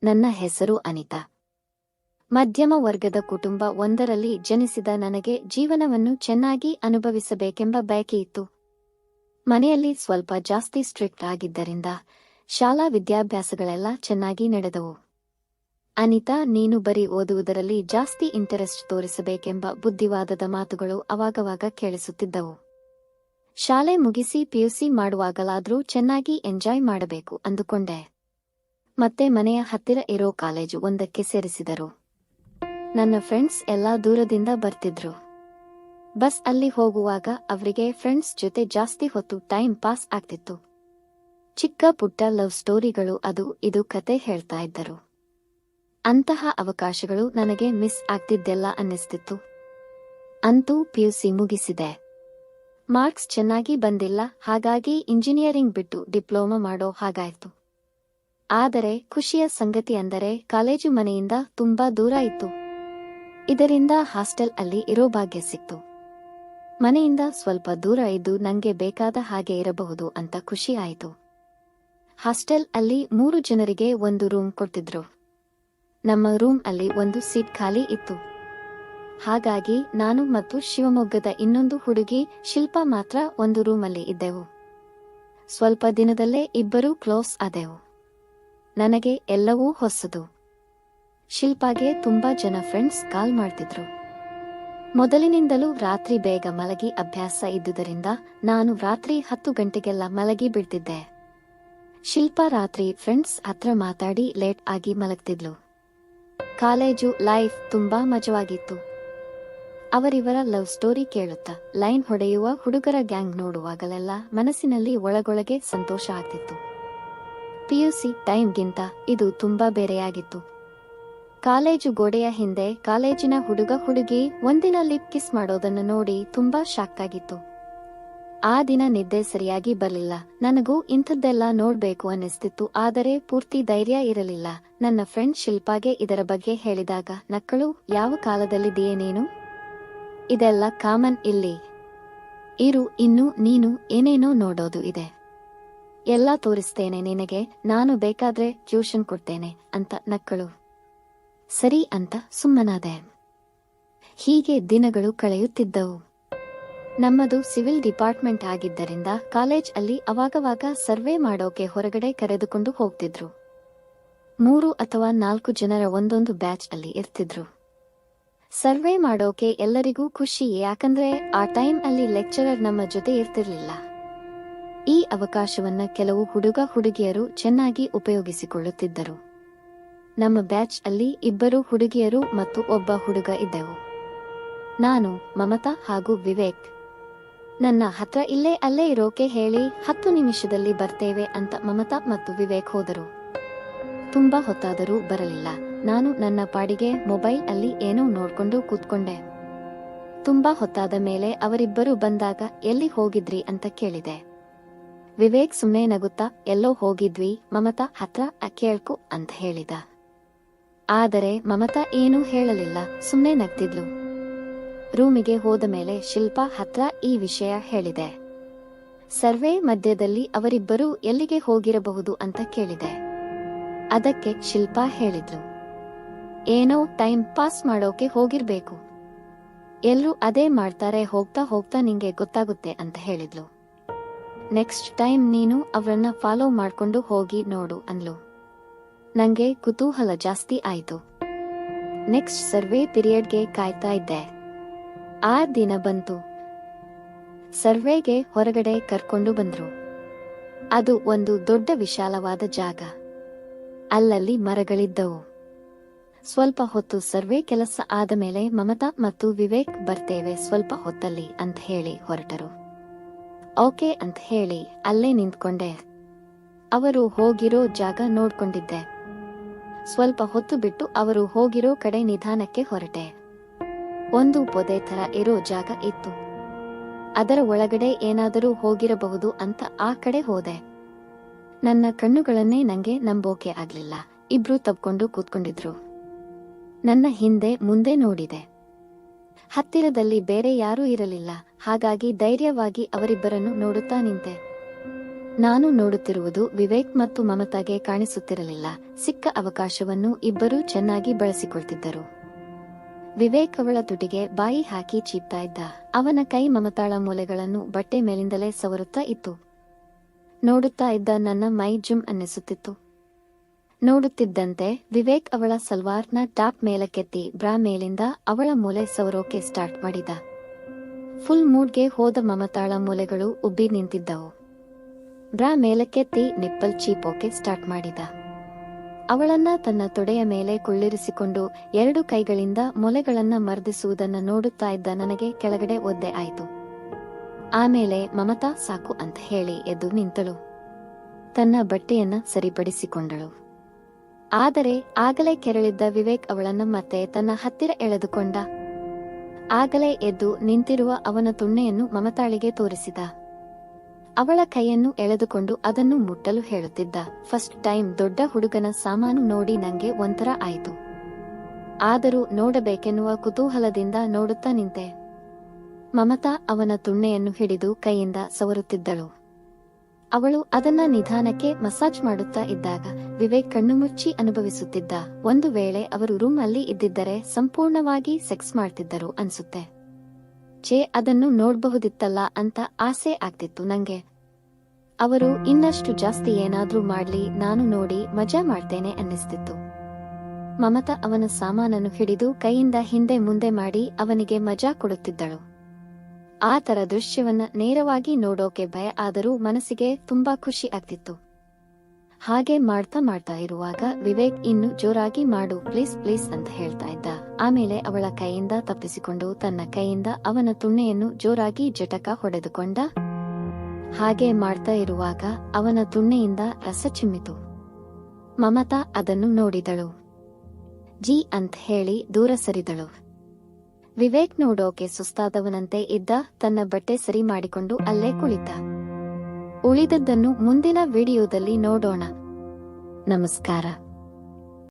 ನನ್ನ ಹೆಸರು ಅನಿತಾ. ಮಧ್ಯಮ ವರ್ಗದ ಕುಟುಂಬ ಒಂದರಲ್ಲಿ ಜನಿಸಿದ ನನಗೆ ಜೀವನವನ್ನು ಚೆನ್ನಾಗಿ ಅನುಭವಿಸಬೇಕೆಂಬ ಬಯಕೆಯಿತ್ತು. ಮನೆಯಲ್ಲಿ ಸ್ವಲ್ಪ ಜಾಸ್ತಿ ಸ್ಟ್ರಿಕ್ಟ್ ಆಗಿದ್ದರಿಂದ ಶಾಲಾ ವಿದ್ಯಾಭ್ಯಾಸಗಳೆಲ್ಲ ಚೆನ್ನಾಗಿ ನಡೆದವು. ಅನಿತಾ, ನೀನು ಬರೀ ಓದುವುದರಲ್ಲಿ ಜಾಸ್ತಿ ಇಂಟರೆಸ್ಟ್ ತೋರಿಸಬೇಕೆಂಬ ಬುದ್ಧಿವಾದದ ಮಾತುಗಳು ಅವಾಗವಾಗ ಕೇಳಿಸುತ್ತಿದ್ದವು. ಶಾಲೆ ಮುಗಿಸಿ ಪಿಯುಸಿ ಮಾಡುವಾಗಲಾದರೂ ಚೆನ್ನಾಗಿ ಎಂಜಾಯ್ ಮಾಡಬೇಕು ಅಂದುಕೊಂಡೆ. ಮತ್ತೆ ಮನೆಯ ಹತ್ತಿರ ಇರೋ ಕಾಲೇಜು ಒಂದಕ್ಕೆ ಸೇರಿಸಿದರು. ನನ್ನ ಫ್ರೆಂಡ್ಸ್ ಎಲ್ಲ ದೂರದಿಂದ ಬರ್ತಿದ್ರು. ಬಸ್ ಅಲ್ಲಿ ಹೋಗುವಾಗ ಅವರಿಗೆ ಫ್ರೆಂಡ್ಸ್ ಜೊತೆ ಜಾಸ್ತಿ ಹೊತ್ತು ಟೈಮ್ ಪಾಸ್ ಆಗ್ತಿತ್ತು. ಚಿಕ್ಕ ಪುಟ್ಟ ಲವ್ ಸ್ಟೋರಿಗಳು ಅದು ಇದು ಕತೆ ಹೇಳ್ತಾ ಇದ್ದರು. ಅಂತಹ ಅವಕಾಶಗಳು ನನಗೆ ಮಿಸ್ ಆಗ್ತಿದ್ದೆಲ್ಲ ಅನ್ನಿಸ್ತಿತ್ತು. ಅಂತೂ ಪಿಯುಸಿ ಮುಗಿಸಿದೆ. ಮಾರ್ಕ್ಸ್ ಚೆನ್ನಾಗಿ ಬಂದಿಲ್ಲ, ಹಾಗಾಗಿ ಇಂಜಿನಿಯರಿಂಗ್ ಬಿಟ್ಟು ಡಿಪ್ಲೊಮಾ ಮಾಡೋ ಹಾಗಾಯ್ತು. ಆದರೆ ಖುಷಿಯ ಸಂಗತಿ ಅಂದರೆ ಕಾಲೇಜು ಮನೆಯಿಂದ ತುಂಬಾ ದೂರ ಇತ್ತು. ಇದರಿಂದ ಹಾಸ್ಟೆಲ್ ಅಲ್ಲಿ ಇರೋ ಭಾಗ್ಯ ಸಿಕ್ತು. ಮನೆಯಿಂದ ಸ್ವಲ್ಪ ದೂರ ಇದ್ದು ನಂಗೆ ಬೇಕಾದ ಹಾಗೆ ಇರಬಹುದು ಅಂತ ಖುಷಿ ಆಯಿತು. ಹಾಸ್ಟೆಲ್ ಅಲ್ಲಿ 3 ಜನರಿಗೆ ಒಂದು ರೂಮ್ ಕೊಡ್ತಿದ್ರು. ನಮ್ಮ ರೂಮ್ ಅಲ್ಲಿ ಒಂದು ಸೀಟ್ ಖಾಲಿ ಇತ್ತು. ಹಾಗಾಗಿ ನಾನು ಮತ್ತು ಶಿವಮೊಗ್ಗದ ಇನ್ನೊಂದು ಹುಡುಗಿ ಶಿಲ್ಪಾ ಮಾತ್ರ ಒಂದು ರೂಮಲ್ಲಿ ಇದ್ದೆವು. ಸ್ವಲ್ಪ ದಿನದಲ್ಲೇ ಇಬ್ಬರೂ ಕ್ಲೋಸ್ ಆದೆವು. ನನಗೆ ಎಲ್ಲವೂ ಹೊಸದು. ಶಿಲ್ಪಾಗೆ ತುಂಬಾ ಜನ ಫ್ರೆಂಡ್ಸ್ ಕಾಲ್ ಮಾಡ್ತಿದ್ರು. ಮೊದಲಿನಿಂದಲೂ ರಾತ್ರಿ ಬೇಗ ಮಲಗಿ ಅಭ್ಯಾಸ ಇದ್ದುದರಿಂದ ನಾನು ರಾತ್ರಿ 10 ಗಂಟೆಗೆಲ್ಲ ಮಲಗಿ ಬಿಡ್ತಿದ್ದೆ. ಶಿಲ್ಪಾ ರಾತ್ರಿ ಫ್ರೆಂಡ್ಸ್ ಹತ್ರ ಮಾತಾಡಿ ಲೇಟ್ ಆಗಿ ಮಲಗ್ತಿದ್ಲು. ಕಾಲೇಜು ಲೈಫ್ ತುಂಬಾ ಮಜವಾಗಿತ್ತು. ಅವರಿವರ ಲವ್ ಸ್ಟೋರಿ ಕೇಳುತ್ತಾ ಲೈನ್ ಹೊಡೆಯುವ ಹುಡುಗರ ಗ್ಯಾಂಗ್ ನೋಡುವಾಗಲೆಲ್ಲ ಮನಸ್ಸಿನಲ್ಲಿ ಒಳಗೊಳಗೆ ಸಂತೋಷ ಆಗ್ತಿತ್ತು. ಪಿಯುಸಿ ಟೈಮ್ಗಿಂತ ಇದು ತುಂಬಾ ಬೇರೆಯಾಗಿತ್ತು. ಕಾಲೇಜು ಗೋಡೆಯ ಹಿಂದೆ ಕಾಲೇಜಿನ ಹುಡುಗ ಹುಡುಗಿ ಒಂದಿನ ಲಿಪ್ ಕಿಸ್ ಮಾಡೋದನ್ನು ನೋಡಿ ತುಂಬಾ ಶಾಕ್ ಆಗಿತ್ತು. ಆ ದಿನ ನಿದ್ದೆ ಸರಿಯಾಗಿ ಬರಲಿಲ್ಲ. ನನಗೂ ಇಂಥದ್ದೆಲ್ಲ ನೋಡ್ಬೇಕು ಅನ್ನಿಸ್ತಿತ್ತು, ಆದರೆ ಪೂರ್ತಿ ಧೈರ್ಯ ಇರಲಿಲ್ಲ. ನನ್ನ ಫ್ರೆಂಡ್ ಶಿಲ್ಪಾಗೆ ಇದರ ಬಗ್ಗೆ ಹೇಳಿದಾಗ ನಕ್ಕಳು. ಯಾವ ಕಾಲದಲ್ಲಿದೆಯೇ ನೀನು? ಇದೆಲ್ಲ ಕಾಮನ್ ಇಲ್ಲಿ. ಇರು, ಇನ್ನು ನೀನು ಏನೇನೋ ನೋಡೋದು ಇದೆ. ಎಲ್ಲ ತೋರಿಸ್ತೇನೆ ನಿನಗೆ, ನಾನು ಬೇಕಾದ್ರೆ ಟ್ಯೂಷನ್ ಕೊಡ್ತೇನೆ ಅಂತ ನಕ್ಕಳು. ಸರಿ ಅಂತ ಸುಮ್ಮನಾದೆ. ಹೀಗೆ ದಿನಗಳು ಕಳೆಯುತ್ತಿದ್ದವು. ನಮ್ಮದು ಸಿವಿಲ್ ಡಿಪಾರ್ಟ್ಮೆಂಟ್ ಆಗಿದ್ದರಿಂದ ಕಾಲೇಜ್ ಅಲ್ಲಿ ಅವಾಗವಾಗ ಸರ್ವೆ ಮಾಡೋಕೆ ಹೊರಗಡೆ ಕರೆದುಕೊಂಡು ಹೋಗ್ತಿದ್ರು. 3 ಅಥವಾ 4 ಜನರ ಒಂದೊಂದು ಬ್ಯಾಚ್ ಅಲ್ಲಿ ಇರ್ತಿದ್ರು. ಸರ್ವೆ ಮಾಡೋಕೆ ಎಲ್ಲರಿಗೂ ಖುಷಿ, ಯಾಕಂದ್ರೆ ಆ ಟೈಮ್ ಅಲ್ಲಿ ಲೆಕ್ಚರರ್ ನಮ್ಮ ಜೊತೆ ಇರ್ತಿರ್ಲಿಲ್ಲ. ಈ ಅವಕಾಶವನ್ನ ಕೆಲವು ಹುಡುಗ ಹುಡುಗಿಯರು ಚೆನ್ನಾಗಿ ಉಪಯೋಗಿಸಿಕೊಳ್ಳುತ್ತಿದ್ದರು. ನಮ್ಮ ಬ್ಯಾಚ್ ಅಲ್ಲಿ 2 ಹುಡುಗಿಯರು ಮತ್ತು ಒಬ್ಬ ಹುಡುಗ ಇದ್ದೆವು. ನಾನು, ಮಮತಾ ಹಾಗೂ ವಿವೇಕ್. ನನ್ನ ಹತ್ರ ಅಲ್ಲೇ ಇರೋಕೆ ಹೇಳಿ 10 ನಿಮಿಷದಲ್ಲಿ ಬರ್ತೇವೆ ಅಂತ ಮಮತಾ ಮತ್ತು ವಿವೇಕ್ ಹೋದರು. ತುಂಬಾ ಹೊತ್ತಾದರೂ ಬರಲಿಲ್ಲ. ನಾನು ನನ್ನ ಪಾಡಿಗೆ ಮೊಬೈಲ್ ಅಲ್ಲಿ ಏನೋ ನೋಡ್ಕೊಂಡು ಕೂತ್ಕೊಂಡೆ. ತುಂಬಾ ಹೊತ್ತಾದ ಮೇಲೆ ಅವರಿಬ್ಬರು ಬಂದಾಗ ಎಲ್ಲಿ ಹೋಗಿದ್ರಿ ಅಂತ ಕೇಳಿದೆ. ವಿವೇಕ್ ಸುಮ್ನೆ ನಗುತ್ತಾ ಎಲ್ಲೋ ಹೋಗಿದ್ವಿ ಮಮತಾ ಹತ್ರ ಕೇಳ್ಕು ಅಂತ ಹೇಳಿದ. ಆದರೆ ಮಮತಾ ಏನೂ ಹೇಳಲಿಲ್ಲ, ಸುಮ್ನೆ ನಗ್ತಿದ್ಲು. ರೂಮಿಗೆ ಹೋದ ಮೇಲೆ ಶಿಲ್ಪಾ ಹತ್ರ ಈ ವಿಷಯ ಹೇಳಿದೆ. ಸರ್ವೆ ಮಧ್ಯದಲ್ಲಿ ಅವರಿಬ್ಬರು ಎಲ್ಲಿಗೆ ಹೋಗಿರಬಹುದು ಅಂತ ಕೇಳಿದೆ. ಅದಕ್ಕೆ ಶಿಲ್ಪಾ ಹೇಳಿದ್ಲು, ಏನೋ ಟೈಮ್ ಪಾಸ್ ಮಾಡೋಕೆ ಹೋಗಿರ್ಬೇಕು. ಎಲ್ರೂ ಅದೇ ಮಾಡ್ತಾರೆ, ಹೋಗ್ತಾ ಹೋಗ್ತಾ ನಿಂಗೆ ಗೊತ್ತಾಗುತ್ತೆ ಅಂತ ಹೇಳಿದ್ಲು. ನೆಕ್ಸ್ಟ್ ಟೈಮ್ ನೀನು ಅವರನ್ನ ಫಾಲೋ ಮಾಡ್ಕೊಂಡು ಹೋಗಿ ನೋಡು ಅಂದ್ಲು. ನಂಗೆ ಕುತೂಹಲ ಜಾಸ್ತಿ ಆಯ್ತು. ನೆಕ್ಸ್ಟ್ ಸರ್ವೆ ಪೀರಿಯಡ್ಗೆ ಕಾಯ್ತಾ ಇದ್ದೆ. ಆ ದಿನ ಬಂತು. ಸರ್ವೆಗೆ ಹೊರಗಡೆ ಕರ್ಕೊಂಡು ಬಂದ್ರು. ಅದು ಒಂದು ದೊಡ್ಡ ವಿಶಾಲವಾದ ಜಾಗ. ಅಲ್ಲಲ್ಲಿ ಮರಗಳಿದ್ದವು. ಸ್ವಲ್ಪ ಹೊತ್ತು ಸರ್ವೆ ಕೆಲಸ ಆದ ಮೇಲೆ ಮಮತಾ ಮತ್ತು ವಿವೇಕ್ ಬರ್ತೇವೆ ಸ್ವಲ್ಪ ಹೊತ್ತಲ್ಲಿ ಅಂತ ಹೇಳಿ ಹೊರಟರು. ಓಕೆ ಅಂತ ಹೇಳಿ ಅಲ್ಲೇ ನಿಂತ್ಕೊಂಡೆ. ಅವರು ಹೋಗಿರೋ ಜಾಗ ನೋಡ್ಕೊಂಡಿದ್ದೆ. ಸ್ವಲ್ಪ ಹೊತ್ತು ಬಿಟ್ಟು ಅವರು ಹೋಗಿರೋ ಕಡೆ ನಿಧಾನಕ್ಕೆ ಹೊರಟೆ. ಒಂದು ಪೊದೆ ತರ ಇರೋ ಜಾಗ ಇತ್ತು. ಅದರ ಒಳಗಡೆ ಏನಾದರೂ ಹೋಗಿರಬಹುದು ಅಂತ ಆ ಕಡೆ ಹೋದೆ. ನನ್ನ ಕಣ್ಣುಗಳನ್ನೇ ನಂಗೆ ನಂಬೋಕೆ ಆಗ್ಲಿಲ್ಲ. ಇಬ್ರು ತಬ್ಕೊಂಡು ಕೂತ್ಕೊಂಡಿದ್ರು. ನನ್ನ ಹಿಂದೆ ಮುಂದೆ ನೋಡಿದೆ. ಹತ್ತಿರದಲ್ಲಿ ಬೇರೆ ಯಾರೂ ಇರಲಿಲ್ಲ. ಹಾಗಾಗಿ ಧೈರ್ಯವಾಗಿ ಅವರಿಬ್ಬರನ್ನು ನೋಡುತ್ತಾ ನಿಂತೆ. ನಾನು ನೋಡುತ್ತಿರುವುದು ವಿವೇಕ್ ಮತ್ತು ಮಮತಾಗೆ ಕಾಣಿಸುತ್ತಿರಲಿಲ್ಲ. ಸಿಕ್ಕ ಅವಕಾಶವನ್ನು ಇಬ್ಬರೂ ಚೆನ್ನಾಗಿ ಬಳಸಿಕೊಳ್ತಿದ್ದರು. ವಿವೇಕ್ ಅವಳ ತುಟಿಗೆ ಬಾಯಿ ಹಾಕಿ ಚೀಪ್ತಾ ಇದ್ದ. ಅವನ ಕೈ ಮಮತಾಳ ಮೂಲೆಗಳನ್ನು ಬಟ್ಟೆ ಮೇಲಿಂದಲೇ ಸವರುತ್ತಾ ಇತ್ತು. ನೋಡುತ್ತಾ ಇದ್ದ ನನ್ನ ಮೈ ಜುಮ್ ಅನ್ನಿಸುತ್ತಿತ್ತು. ನೋಡುತ್ತಿದ್ದಂತೆ ವಿವೇಕ್ ಅವಳ ಸಲ್ವಾರ್ನ ಟಾಪ್ ಮೇಲಕ್ಕೆತ್ತಿ ಬ್ರಾ ಮೇಲಿಂದ ಅವಳ ಮೂಲೆ ಸವರೋಕೆ ಸ್ಟಾರ್ಟ್ ಮಾಡಿದ. ಫುಲ್ ಮೂಡ್ಗೆ ಹೋದ ಮಮತಾಳ ಮೂಲೆಗಳು ಉಬ್ಬಿ ನಿಂತಿದ್ದವು. ಬ್ರಾ ಮೇಲಕ್ಕೆತ್ತಿ ನಿಪ್ಪಲ್ ಚೀಪೋಕೆ ಸ್ಟಾರ್ಟ್ ಮಾಡಿದ. ಅವಳನ್ನ ತನ್ನ ತೊಡೆಯ ಮೇಲೆ ಕುಳ್ಳಿರಿಸಿಕೊಂಡು 2 ಕೈಗಳಿಂದ ಮೊಲೆಗಳನ್ನ ಮರ್ದಿಸುವುದನ್ನ ನೋಡುತ್ತಾ ಇದ್ದ ನನಗೆ ಕೆಳಗಡೆ ಒದ್ದೆ ಆಯಿತು. ಆಮೇಲೆ ಮಮತಾ ಸಾಕು ಅಂತ ಹೇಳಿ ಎದ್ದು ನಿಂತಳು. ತನ್ನ ಬಟ್ಟೆಯನ್ನ ಸರಿಪಡಿಸಿಕೊಂಡಳು. ಆದರೆ ಆಗಲೇ ಕೆರಳಿದ್ದ ವಿವೇಕ್ ಅವಳನ್ನ ಮತ್ತೆ ತನ್ನ ಹತ್ತಿರ ಎಳೆದುಕೊಂಡ. ಆಗಲೇ ಎದ್ದು ನಿಂತಿರುವ ಅವನ ತುಣ್ಣೆಯನ್ನು ಮಮತಾಳಿಗೆ ತೋರಿಸಿದ. ಅವಳ ಕೈಯನ್ನು ಎಳೆದುಕೊಂಡು ಅದನ್ನು ಮುಟ್ಟಲು ಹೇಳುತ್ತಿದ್ದ. ಫಸ್ಟ್ ಟೈಮ್ ದೊಡ್ಡ ಹುಡುಗನ ಸಾಮಾನು ನೋಡಿ ನಂಗೆ ಒಂಥರ ಆಯಿತು. ಆದರೂ ನೋಡಬೇಕೆನ್ನುವ ಕುತೂಹಲದಿಂದ ನೋಡುತ್ತಾ ನಿಂತೆ. ಮಮತಾ ಅವನ ತುಣ್ಣೆಯನ್ನು ಹಿಡಿದು ಕೈಯಿಂದ ಸವರುತ್ತಿದ್ದಳು. ಅವಳು ಅದನ್ನ ನಿಧಾನಕ್ಕೆ ಮಸಾಜ್ ಮಾಡುತ್ತಾ ಇದ್ದಾಗ ವಿವೇಕ್ ಕಣ್ಣು ಮುಚ್ಚಿ ಅನುಭವಿಸುತ್ತಿದ್ದ. ಒಂದು ವೇಳೆ ಅವರು ರೂಮ್ ಅಲ್ಲಿ ಇದ್ದಿದ್ದರೆ ಸಂಪೂರ್ಣವಾಗಿ ಸೆಕ್ಸ್ ಮಾಡ್ತಿದ್ದರು ಅನ್ಸುತ್ತೆ. ಅದನ್ನು ನೋಡ್ಬಹುದಿತ್ತಲ್ಲ ಅಂತ ಆಸೆ ಆಗ್ತಿತ್ತು ನಂಗೆ. ಅವರು ಇನ್ನಷ್ಟು ಜಾಸ್ತಿ ಏನಾದ್ರೂ ಮಾಡ್ಲಿ, ನಾನು ನೋಡಿ ಮಜಾ ಮಾಡ್ತೇನೆ ಅನ್ನಿಸ್ತಿತ್ತು. ಮಮತಾ ಅವನ ಸಾಮಾನನ್ನು ಹಿಡಿದು ಕೈಯಿಂದ ಹಿಂದೆ ಮುಂದೆ ಮಾಡಿ ಅವನಿಗೆ ಮಜಾ ಕೊಡುತ್ತಿದ್ದಳು. ಆ ತರ ದೃಶ್ಯವನ್ನ ನೇರವಾಗಿ ನೋಡೋಕೆ ಭಯ, ಆದರೂ ಮನಸ್ಸಿಗೆ ತುಂಬಾ ಖುಷಿ ಆಗ್ತಿತ್ತು. ಹಾಗೆ ಮಾಡ್ತಾ ಇರುವಾಗ ವಿವೇಕ್ ಇನ್ನು ಜೋರಾಗಿ ಮಾಡು ಪ್ಲೀಸ್ ಪ್ಲೀಸ್ ಅಂತ ಹೇಳ್ತಾ ಇದ್ದ. ಆಮೇಲೆ ಅವಳ ಕೈಯಿಂದ ತಪ್ಪಿಸಿಕೊಂಡು ತನ್ನ ಕೈಯಿಂದ ಅವನ ತುಣ್ಣೆಯನ್ನು ಜೋರಾಗಿ ಜಟಕ ಹೊಡೆದುಕೊಂಡ. ಹಾಗೆ ಮಾಡ್ತಾ ಇರುವಾಗ ಅವನ ತುಣ್ಣೆಯಿಂದ ರಸ ಚಿಮ್ಮಿತು. ಮಮತಾ ಅದನ್ನು ನೋಡಿದಳು. ಜಿ ಅಂತ ಹೇಳಿ ದೂರ ಸರಿದಳು. ವಿವೇಕ್ ನೋಡೋಕೆ ಸುಸ್ತಾದವನಂತೆ ಇದ್ದ. ತನ್ನ ಬಟ್ಟೆ ಸರಿ ಮಾಡಿಕೊಂಡು ಅಲ್ಲೇ ಕುಳಿತ. ಉಳಿದದ್ದನ್ನು ಮುಂದಿನ ವಿಡಿಯೋದಲ್ಲಿ ನೋಡೋಣ. ನಮಸ್ಕಾರ.